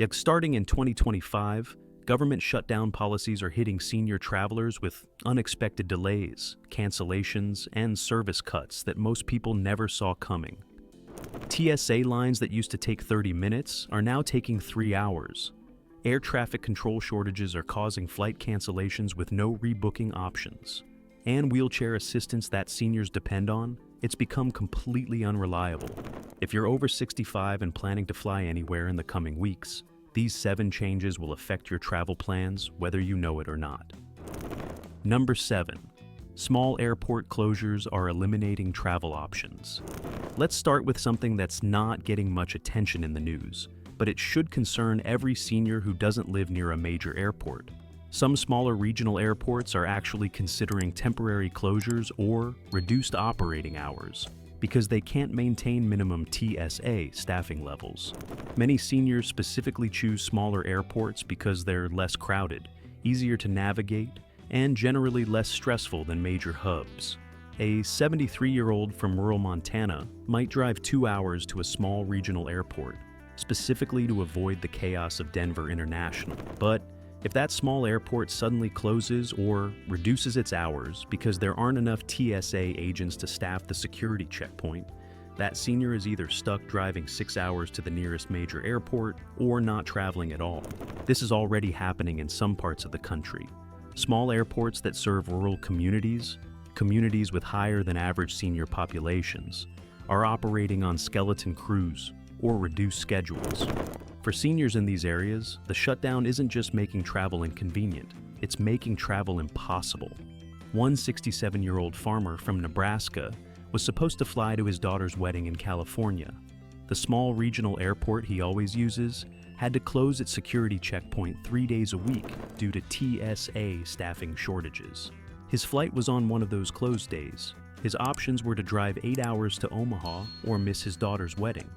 Yet starting in 2025, government shutdown policies are hitting senior travelers with unexpected delays, cancellations, and service cuts that most people never saw coming. TSA lines that used to take 30 minutes are now taking 3 hours. Air traffic control shortages are causing flight cancellations with no rebooking options. And wheelchair assistance that seniors depend on, it's become completely unreliable. If you're over 65 and planning to fly anywhere in the coming weeks, these 7 changes will affect your travel plans whether you know it or not. Number 7. Small airport closures are eliminating travel options. Let's start with something that's not getting much attention in the news, but it should concern every senior who doesn't live near a major airport. Some smaller regional airports are actually considering temporary closures or reduced operating hours because they can't maintain minimum TSA staffing levels. Many seniors specifically choose smaller airports because they're less crowded, easier to navigate, and generally less stressful than major hubs. A 73-year-old from rural Montana might drive 2 hours to a small regional airport, specifically to avoid the chaos of Denver International. But if that small airport suddenly closes or reduces its hours because there aren't enough TSA agents to staff the security checkpoint, that senior is either stuck driving 6 hours to the nearest major airport or not traveling at all. This is already happening in some parts of the country. Small airports that serve rural communities with higher than average senior populations, are operating on skeleton crews or reduced schedules. For seniors in these areas, the shutdown isn't just making travel inconvenient, it's making travel impossible. One 67-year-old farmer from Nebraska was supposed to fly to his daughter's wedding in California. The small regional airport he always uses had to close its security checkpoint 3 days a week due to TSA staffing shortages. His flight was on one of those closed days. His options were to drive 8 hours to Omaha or miss his daughter's wedding.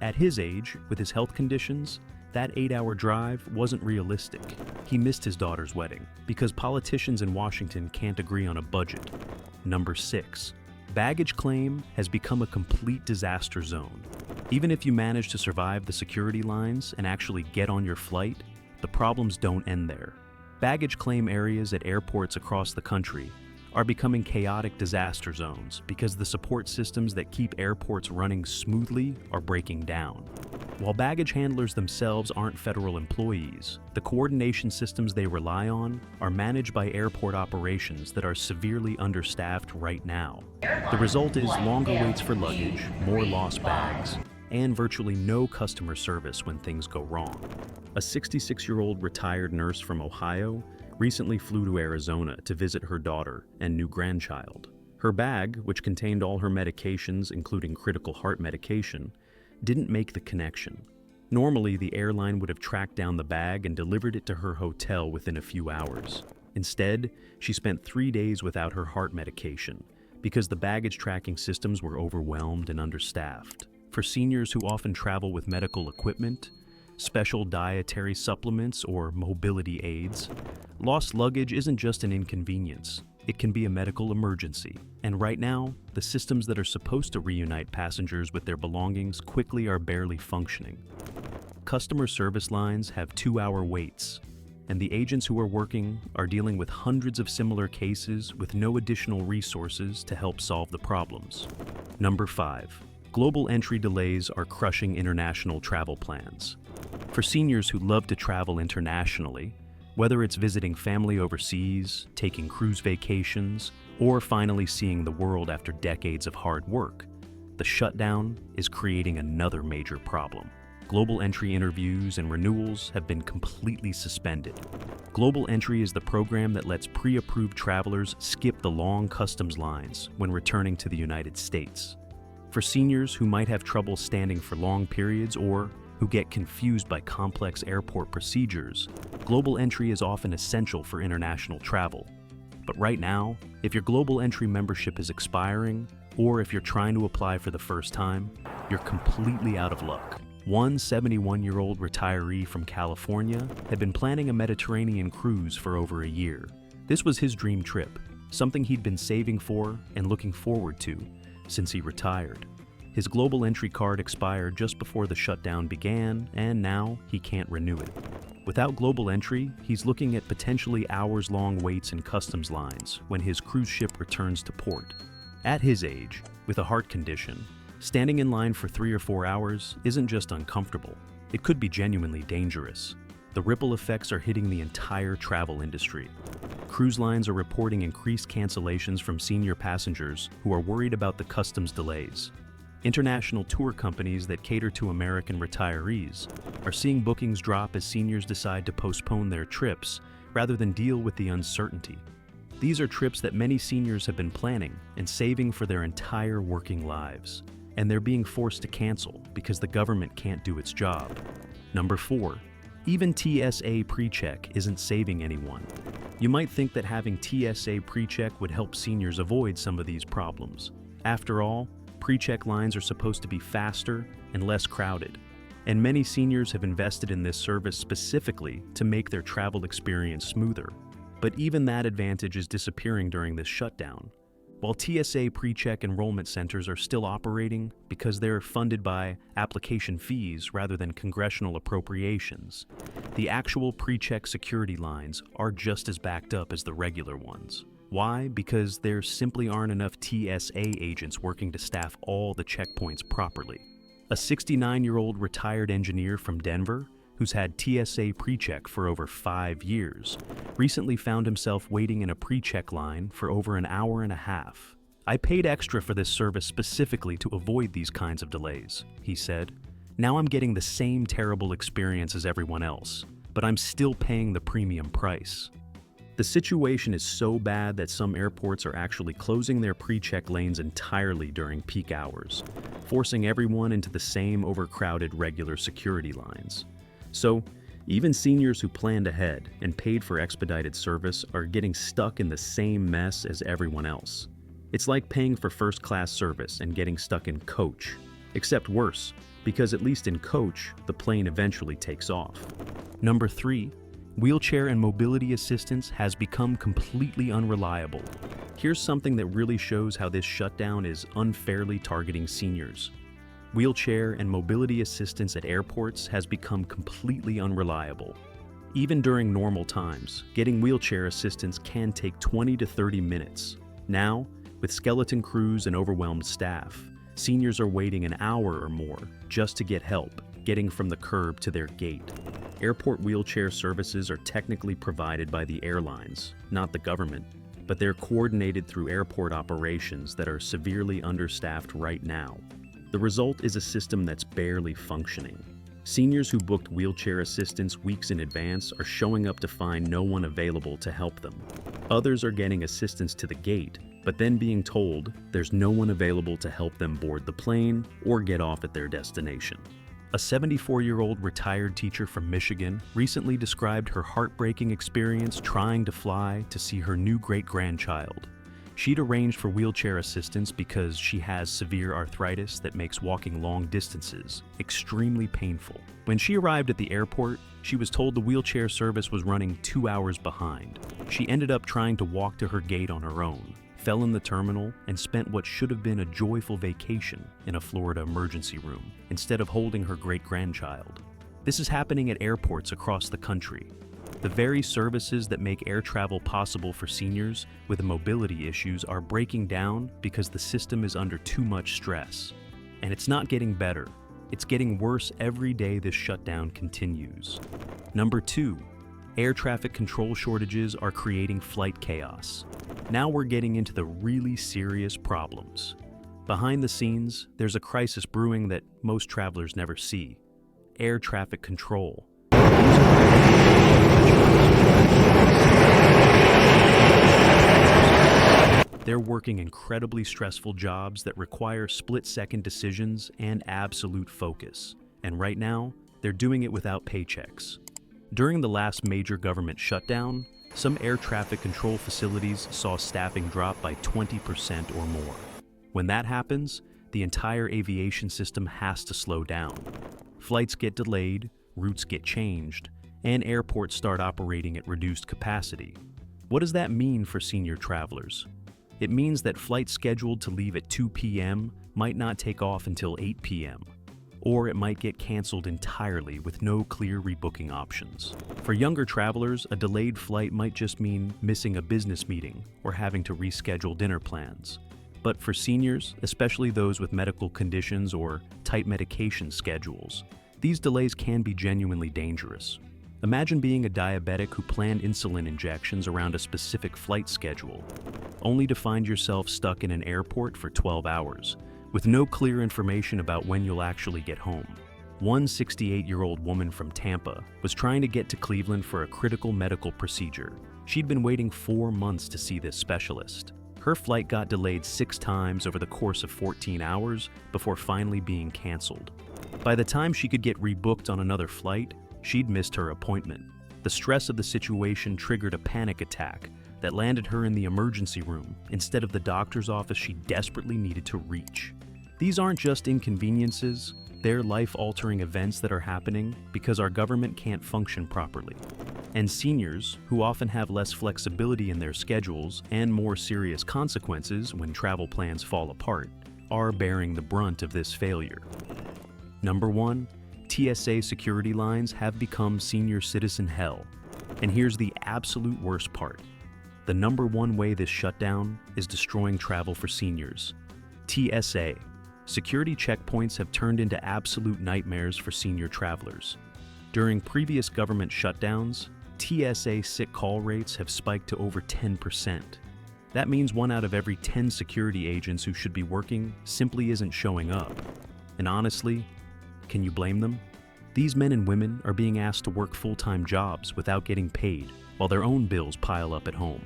At his age, with his health conditions, that 8-hour drive wasn't realistic. He missed his daughter's wedding because politicians in Washington can't agree on a budget. Number 6. Baggage claim has become a complete disaster zone. Even if you manage to survive the security lines and actually get on your flight, the problems don't end there. Baggage claim areas at airports across the country are becoming chaotic disaster zones because the support systems that keep airports running smoothly are breaking down. While baggage handlers themselves aren't federal employees, the coordination systems they rely on are managed by airport operations that are severely understaffed right now. The result is longer waits for luggage, more lost bags, and virtually no customer service when things go wrong. A 66-year-old retired nurse from Ohio recently flew to Arizona to visit her daughter and new grandchild. Her bag, which contained all her medications, including critical heart medication, didn't make the connection. Normally, the airline would have tracked down the bag and delivered it to her hotel within a few hours. Instead, she spent 3 days without her heart medication because the baggage tracking systems were overwhelmed and understaffed. For seniors who often travel with medical equipment, special dietary supplements, or mobility aids, lost luggage isn't just an inconvenience. It can be a medical emergency. And right now, the systems that are supposed to reunite passengers with their belongings quickly are barely functioning. Customer service lines have 2-hour waits, and the agents who are working are dealing with hundreds of similar cases with no additional resources to help solve the problems. Number 5. Global entry delays are crushing international travel plans. For seniors who love to travel internationally, whether it's visiting family overseas, taking cruise vacations, or finally seeing the world after decades of hard work, the shutdown is creating another major problem. Global entry interviews and renewals have been completely suspended. Global entry is the program that lets pre-approved travelers skip the long customs lines when returning to the United States. For seniors who might have trouble standing for long periods or who get confused by complex airport procedures, global entry is often essential for international travel. But right now, if your global entry membership is expiring, or if you're trying to apply for the first time, you're completely out of luck. One 71-year-old retiree from California had been planning a Mediterranean cruise for over a year. This was his dream trip, something he'd been saving for and looking forward to since he retired. His global entry card expired just before the shutdown began, and now he can't renew it. Without global entry, he's looking at potentially hours-long waits in customs lines when his cruise ship returns to port. At his age, with a heart condition, standing in line for 3 or 4 hours isn't just uncomfortable, it could be genuinely dangerous. The ripple effects are hitting the entire travel industry. Cruise lines are reporting increased cancellations from senior passengers who are worried about the customs delays. International tour companies that cater to American retirees are seeing bookings drop as seniors decide to postpone their trips rather than deal with the uncertainty. These are trips that many seniors have been planning and saving for their entire working lives, and they're being forced to cancel because the government can't do its job. Number 4. Even TSA PreCheck isn't saving anyone. You might think that having TSA PreCheck would help seniors avoid some of these problems. After all, PreCheck lines are supposed to be faster and less crowded, and many seniors have invested in this service specifically to make their travel experience smoother. But even that advantage is disappearing during this shutdown. While TSA PreCheck enrollment centers are still operating because they're funded by application fees rather than congressional appropriations, the actual PreCheck security lines are just as backed up as the regular ones. Why? Because there simply aren't enough TSA agents working to staff all the checkpoints properly. A 69-year-old retired engineer from Denver, who's had TSA PreCheck for over 5 years, recently found himself waiting in a PreCheck line for over an hour and a half. "I paid extra for this service specifically to avoid these kinds of delays," he said. "Now I'm getting the same terrible experience as everyone else, but I'm still paying the premium price." The situation is so bad that some airports are actually closing their PreCheck lanes entirely during peak hours, forcing everyone into the same overcrowded regular security lines. So, even seniors who planned ahead and paid for expedited service are getting stuck in the same mess as everyone else. It's like paying for first-class service and getting stuck in coach, except worse, because at least in coach, the plane eventually takes off. Number 3. Wheelchair and mobility assistance has become completely unreliable. Here's something that really shows how this shutdown is unfairly targeting seniors. Wheelchair and mobility assistance at airports has become completely unreliable. Even during normal times, getting wheelchair assistance can take 20 to 30 minutes. Now, with skeleton crews and overwhelmed staff, seniors are waiting an hour or more just to get help getting from the curb to their gate. Airport wheelchair services are technically provided by the airlines, not the government, but they're coordinated through airport operations that are severely understaffed right now. The result is a system that's barely functioning. Seniors who booked wheelchair assistance weeks in advance are showing up to find no one available to help them. Others are getting assistance to the gate, but then being told there's no one available to help them board the plane or get off at their destination. A 74-year-old retired teacher from Michigan recently described her heartbreaking experience trying to fly to see her new great-grandchild. She'd arranged for wheelchair assistance because she has severe arthritis that makes walking long distances extremely painful. When she arrived at the airport, she was told the wheelchair service was running 2 hours behind. She ended up trying to walk to her gate on her own, fell in the terminal, and spent what should have been a joyful vacation in a Florida emergency room instead of holding her great-grandchild. This is happening at airports across the country. The very services that make air travel possible for seniors with mobility issues are breaking down because the system is under too much stress. And it's not getting better. It's getting worse every day this shutdown continues. Number 2. Air traffic control shortages are creating flight chaos. Now we're getting into the really serious problems. Behind the scenes, there's a crisis brewing that most travelers never see. Air traffic control. They're working incredibly stressful jobs that require split-second decisions and absolute focus. And right now, they're doing it without paychecks. During the last major government shutdown, some air traffic control facilities saw staffing drop by 20% or more. When that happens, the entire aviation system has to slow down. Flights get delayed, routes get changed, and airports start operating at reduced capacity. What does that mean for senior travelers? It means that flights scheduled to leave at 2 p.m. might not take off until 8 p.m., or it might get canceled entirely with no clear rebooking options. For younger travelers, a delayed flight might just mean missing a business meeting or having to reschedule dinner plans. But for seniors, especially those with medical conditions or tight medication schedules, these delays can be genuinely dangerous. Imagine being a diabetic who planned insulin injections around a specific flight schedule, only to find yourself stuck in an airport for 12 hours, with no clear information about when you'll actually get home. One 68-year-old woman from Tampa was trying to get to Cleveland for a critical medical procedure. She'd been waiting 4 months to see this specialist. Her flight got delayed 6 times over the course of 14 hours before finally being canceled. By the time she could get rebooked on another flight, she'd missed her appointment. The stress of the situation triggered a panic attack that landed her in the emergency room instead of the doctor's office she desperately needed to reach. These aren't just inconveniences, they're life-altering events that are happening because our government can't function properly. And seniors, who often have less flexibility in their schedules and more serious consequences when travel plans fall apart, are bearing the brunt of this failure. Number 1, TSA security lines have become senior citizen hell. And here's the absolute worst part. The number one way this shutdown is destroying travel for seniors. TSA. Security checkpoints have turned into absolute nightmares for senior travelers. During previous government shutdowns, TSA sick call rates have spiked to over 10%. That means 1 out of every 10 security agents who should be working simply isn't showing up. And honestly, can you blame them? These men and women are being asked to work full-time jobs without getting paid, while their own bills pile up at home.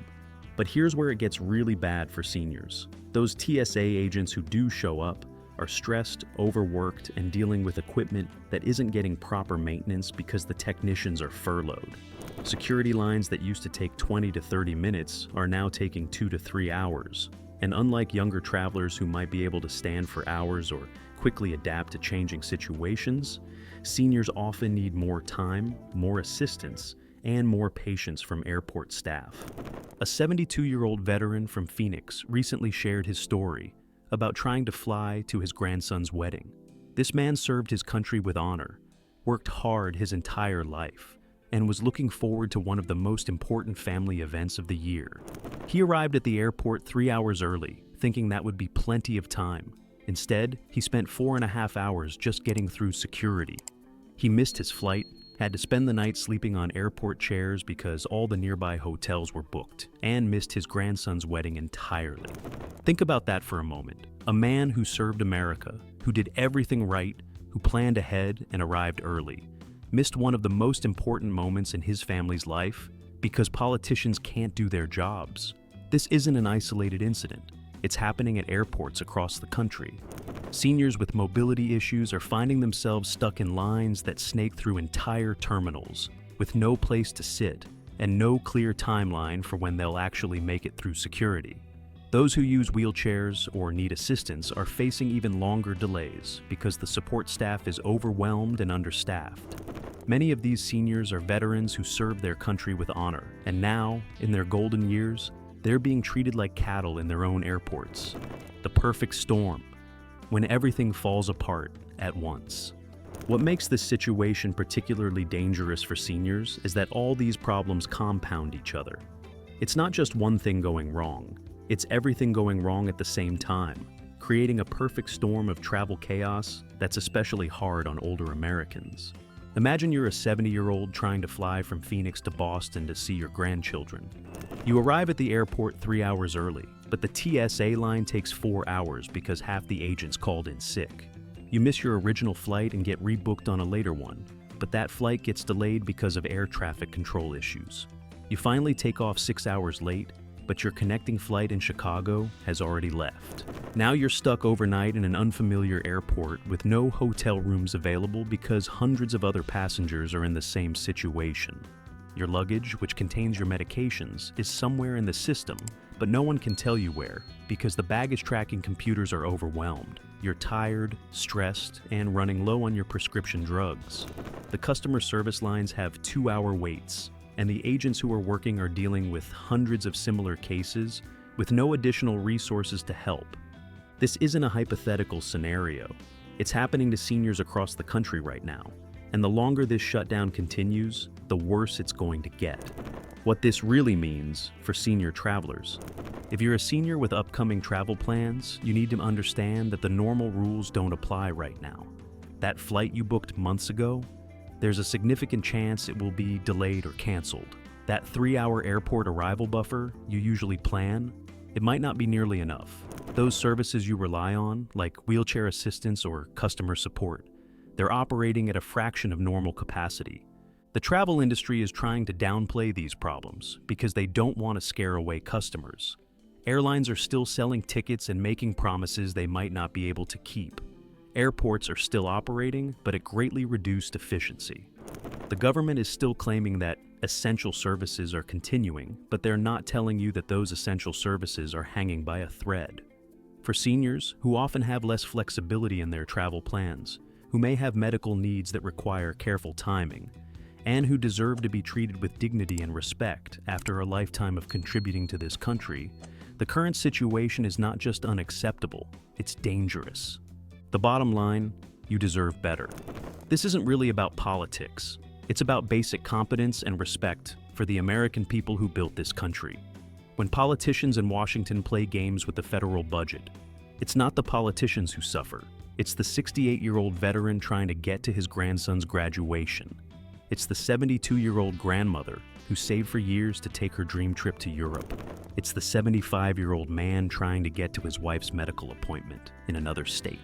But here's where it gets really bad for seniors. Those TSA agents who do show up are stressed, overworked, and dealing with equipment that isn't getting proper maintenance because the technicians are furloughed. Security lines that used to take 20 to 30 minutes are now taking 2 to 3 hours. And unlike younger travelers who might be able to stand for hours or quickly adapt to changing situations, seniors often need more time, more assistance, and more patience from airport staff. A 72-year-old veteran from Phoenix recently shared his story about trying to fly to his grandson's wedding. This man served his country with honor, worked hard his entire life, and was looking forward to one of the most important family events of the year. He arrived at the airport 3 hours early, thinking that would be plenty of time. Instead, he spent 4.5 hours just getting through security. He missed his flight, had to spend the night sleeping on airport chairs because all the nearby hotels were booked, and missed his grandson's wedding entirely. Think about that for a moment. A man who served America, who did everything right, who planned ahead and arrived early, missed one of the most important moments in his family's life because politicians can't do their jobs. This isn't an isolated incident. It's happening at airports across the country. Seniors with mobility issues are finding themselves stuck in lines that snake through entire terminals, with no place to sit and no clear timeline for when they'll actually make it through security. Those who use wheelchairs or need assistance are facing even longer delays because the support staff is overwhelmed and understaffed. Many of these seniors are veterans who served their country with honor, and now, in their golden years, they're being treated like cattle in their own airports. The perfect storm, when everything falls apart at once. What makes this situation particularly dangerous for seniors is that all these problems compound each other. It's not just one thing going wrong, it's everything going wrong at the same time, creating a perfect storm of travel chaos that's especially hard on older Americans. Imagine you're a 70-year-old trying to fly from Phoenix to Boston to see your grandchildren. You arrive at the airport 3 hours early, but the TSA line takes 4 hours because half the agents called in sick. You miss your original flight and get rebooked on a later one, but that flight gets delayed because of air traffic control issues. You finally take off 6 hours late, but your connecting flight in Chicago has already left. Now you're stuck overnight in an unfamiliar airport with no hotel rooms available because hundreds of other passengers are in the same situation. Your luggage, which contains your medications, is somewhere in the system, but no one can tell you where because the baggage tracking computers are overwhelmed. You're tired, stressed, and running low on your prescription drugs. The customer service lines have 2-hour waits, and the agents who are working are dealing with hundreds of similar cases with no additional resources to help. This isn't a hypothetical scenario. It's happening to seniors across the country right now. And the longer this shutdown continues, the worse it's going to get. What this really means for senior travelers. If you're a senior with upcoming travel plans, you need to understand that the normal rules don't apply right now. That flight you booked months ago, there's a significant chance it will be delayed or canceled. That 3-hour airport arrival buffer you usually plan, it might not be nearly enough. Those services you rely on, like wheelchair assistance or customer support, they're operating at a fraction of normal capacity. The travel industry is trying to downplay these problems because they don't want to scare away customers. Airlines are still selling tickets and making promises they might not be able to keep. Airports are still operating, but at greatly reduced efficiency. The government is still claiming that essential services are continuing, but they're not telling you that those essential services are hanging by a thread. For seniors, who often have less flexibility in their travel plans, who may have medical needs that require careful timing, and who deserve to be treated with dignity and respect after a lifetime of contributing to this country, the current situation is not just unacceptable, it's dangerous. The bottom line, you deserve better. This isn't really about politics. It's about basic competence and respect for the American people who built this country. When politicians in Washington play games with the federal budget, it's not the politicians who suffer. It's the 68-year-old veteran trying to get to his grandson's graduation. It's the 72-year-old grandmother who saved for years to take her dream trip to Europe. It's the 75-year-old man trying to get to his wife's medical appointment in another state.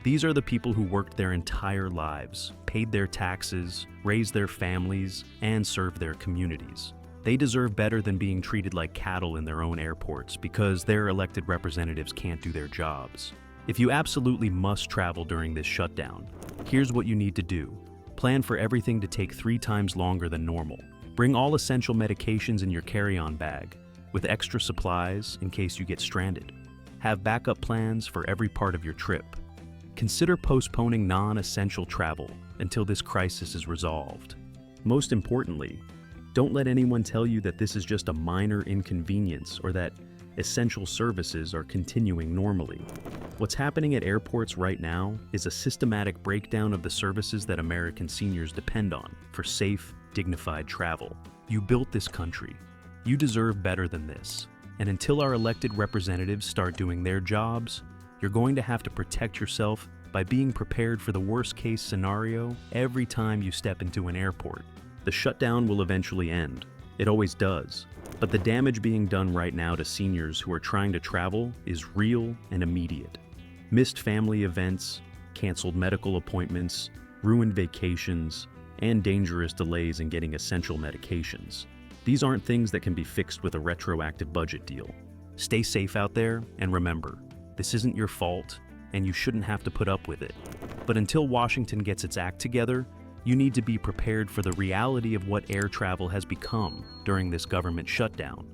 These are the people who worked their entire lives, paid their taxes, raised their families, and served their communities. They deserve better than being treated like cattle in their own airports because their elected representatives can't do their jobs. If you absolutely must travel during this shutdown, here's what you need to do. Plan for everything to take 3 times longer than normal. Bring all essential medications in your carry-on bag, with extra supplies in case you get stranded. Have backup plans for every part of your trip. Consider postponing non-essential travel until this crisis is resolved. Most importantly, don't let anyone tell you that this is just a minor inconvenience or that essential services are continuing normally. What's happening at airports right now is a systematic breakdown of the services that American seniors depend on for safe, dignified travel. You built this country. You deserve better than this. And until our elected representatives start doing their jobs, you're going to have to protect yourself by being prepared for the worst-case scenario every time you step into an airport. The shutdown will eventually end. It always does. But the damage being done right now to seniors who are trying to travel is real and immediate. Missed family events, canceled medical appointments, ruined vacations, and dangerous delays in getting essential medications. These aren't things that can be fixed with a retroactive budget deal. Stay safe out there, and remember, this isn't your fault, and you shouldn't have to put up with it. But until Washington gets its act together, you need to be prepared for the reality of what air travel has become during this government shutdown.